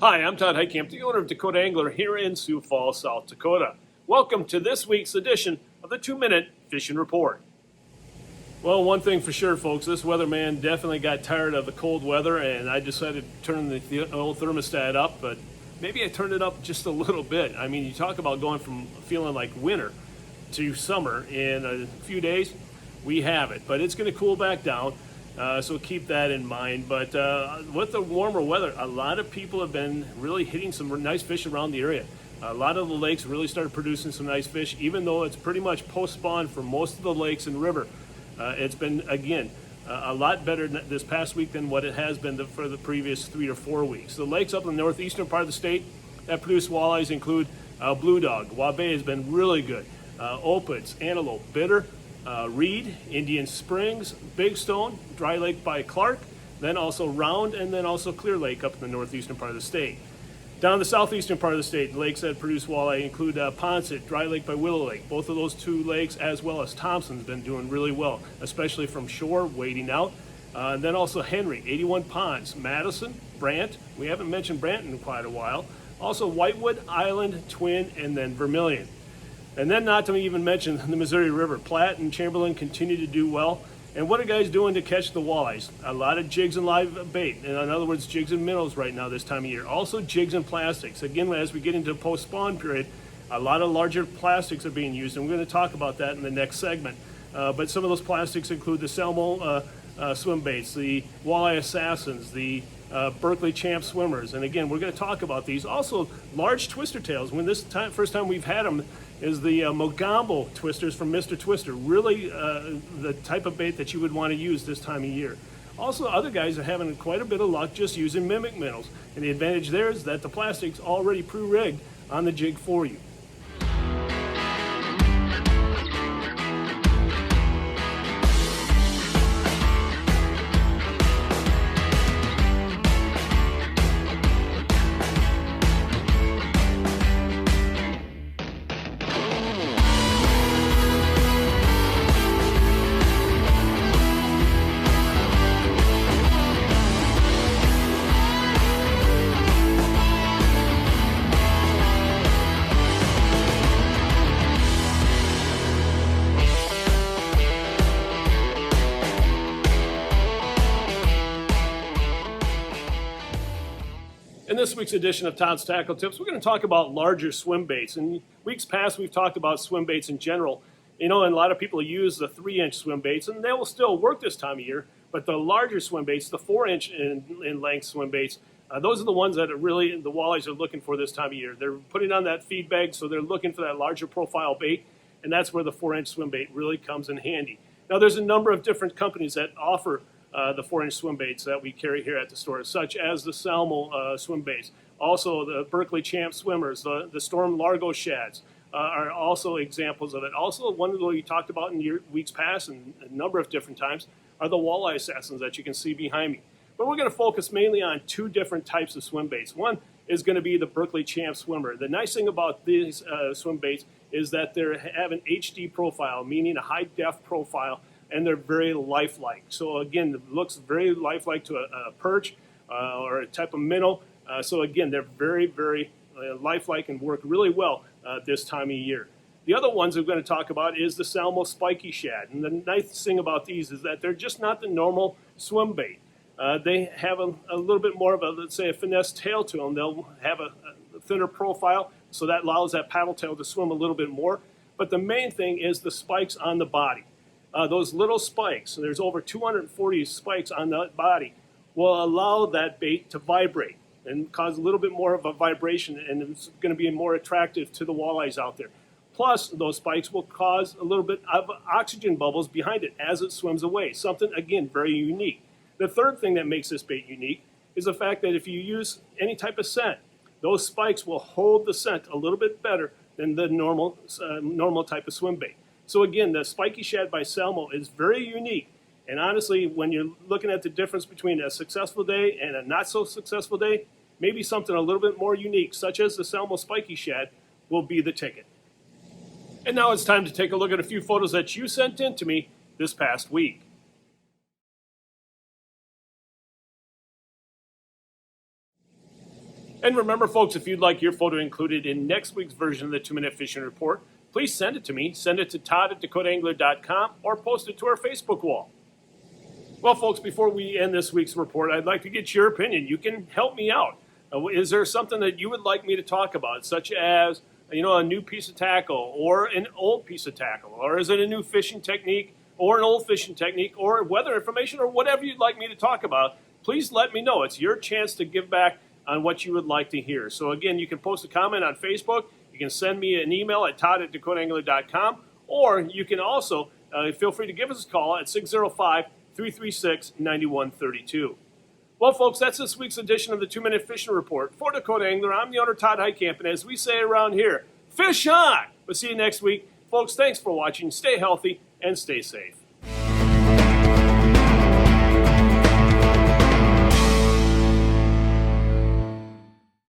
Hi, I'm Todd, the owner of Dakota Angler here in Sioux Falls, South Dakota. Welcome to this week's edition of the 2-Minute Fishing Report. Well, one thing for sure, folks, this weatherman definitely got tired of the cold weather, and I decided to turn the old thermostat up, but maybe I turned it up just a little bit. I mean, you talk about going from feeling like winter to summer in a few days. We have it, but it's going to cool back down. So keep that in mind. But with the warmer weather, a lot of people have been really hitting some nice fish around the area. A lot of the lakes really started producing some nice fish, even though it's pretty much post-spawn for most of the lakes and river. It's been, again, a lot better this past week than what it has been for the previous 3 or 4 weeks. The lakes up in the northeastern part of the state that produce walleyes include blue dog. Wabe has been really good. Opids, antelope, bitter, Reed, Indian Springs, Big Stone, Dry Lake by Clark, then also Round, and then also Clear Lake up in the northeastern part of the state. Down in the southeastern part of the state, lakes that produce walleye include Ponset, Dry Lake by Willow Lake. Both of those two lakes, as well as Thompson's, been doing really well, especially from shore, wading out. And then also Henry, 81 Ponds, Madison, Brant. We haven't mentioned Brant in quite a while. Also Whitewood, Island, Twin, and then Vermilion. And then not to even mention the Missouri River. Platte and Chamberlain continue to do well. And what are guys doing to catch the walleyes? A lot of jigs and live bait. In other words, jigs and minnows right now this time of year. Also jigs and plastics. Again, as we get into the post-spawn period, a lot of larger plastics are being used, and we're going to talk about that in the next segment. But some of those plastics include the Selmo swim baits, the walleye assassins, the Berkeley champ swimmers. And again, we're going to talk about these. Also, large twister tails. When first time we've had them is the Mogambo twisters from Mr. Twister. Really the type of bait that you would want to use this time of year. Also, other guys are having quite a bit of luck just using mimic minnows. And the advantage there is that the plastic's already pre-rigged on the jig for you. In this week's edition of Todd's Tackle Tips, we're going to talk about larger swim baits. In weeks past, we've talked about swim baits in general. You know, and a lot of people use the 3-inch swim baits, and they will still work this time of year. But the larger swim baits, the 4-inch in length swim baits, those are the ones that are really the walleyes are looking for this time of year. They're putting on that feed bag, so they're looking for that larger profile bait, and that's where the 4-inch swim bait really comes in handy. Now, there's a number of different companies that offer the 4-inch swim baits that we carry here at the store, such as the Selmo swim baits. Also, the Berkeley Champ swimmers, the Storm Largo shads are also examples of it. Also, one of the we talked about in weeks past and a number of different times are the walleye assassins that you can see behind me. But we're going to focus mainly on 2 different types of swim baits. One is going to be the Berkeley Champ swimmer. The nice thing about these swim baits is that they have an HD profile, meaning a high def profile, and they're very lifelike. So again, it looks very lifelike to a perch or a type of minnow. So again, they're very, very lifelike and work really well this time of year. The other ones we're going to talk about is the Selmo spiky shad. And the nice thing about these is that they're just not the normal swim bait. They have a little bit more of a, let's say, a finesse tail to them. They'll have a thinner profile, so that allows that paddle tail to swim a little bit more. But the main thing is the spikes on the body. Those little spikes, there's over 240 spikes on the body, will allow that bait to vibrate and cause a little bit more of a vibration, and it's going to be more attractive to the walleyes out there. Plus, those spikes will cause a little bit of oxygen bubbles behind it as it swims away. Something, again, very unique. The third thing that makes this bait unique is the fact that if you use any type of scent, those spikes will hold the scent a little bit better than the normal type of swim bait. So again, the spiky shad by Selmo is very unique. And honestly, when you're looking at the difference between a successful day and a not so successful day, maybe something a little bit more unique, such as the Selmo spiky shad, will be the ticket. And now it's time to take a look at a few photos that you sent in to me this past week. And remember, folks, if you'd like your photo included in next week's version of the 2-Minute Fishing Report, please send it to me. Send it to Todd@DakotaAngler.com or post it to our Facebook wall. Well, folks, before we end this week's report, I'd like to get your opinion. You can help me out. Is there something that you would like me to talk about, such as a new piece of tackle or an old piece of tackle? Or is it a new fishing technique or an old fishing technique or weather information or whatever you'd like me to talk about? Please let me know. It's your chance to give back on what you would like to hear. So again, you can post a comment on Facebook. You can send me an email at Todd@DakotaAngler.com, or you can also feel free to give us a call at 605-336-9132. Well, folks, that's this week's edition of the 2-Minute Fishing Report. For Dakota Angler, I'm the owner, Todd Heitkamp, and as we say around here, fish on! We'll see you next week. Folks, thanks for watching. Stay healthy and stay safe.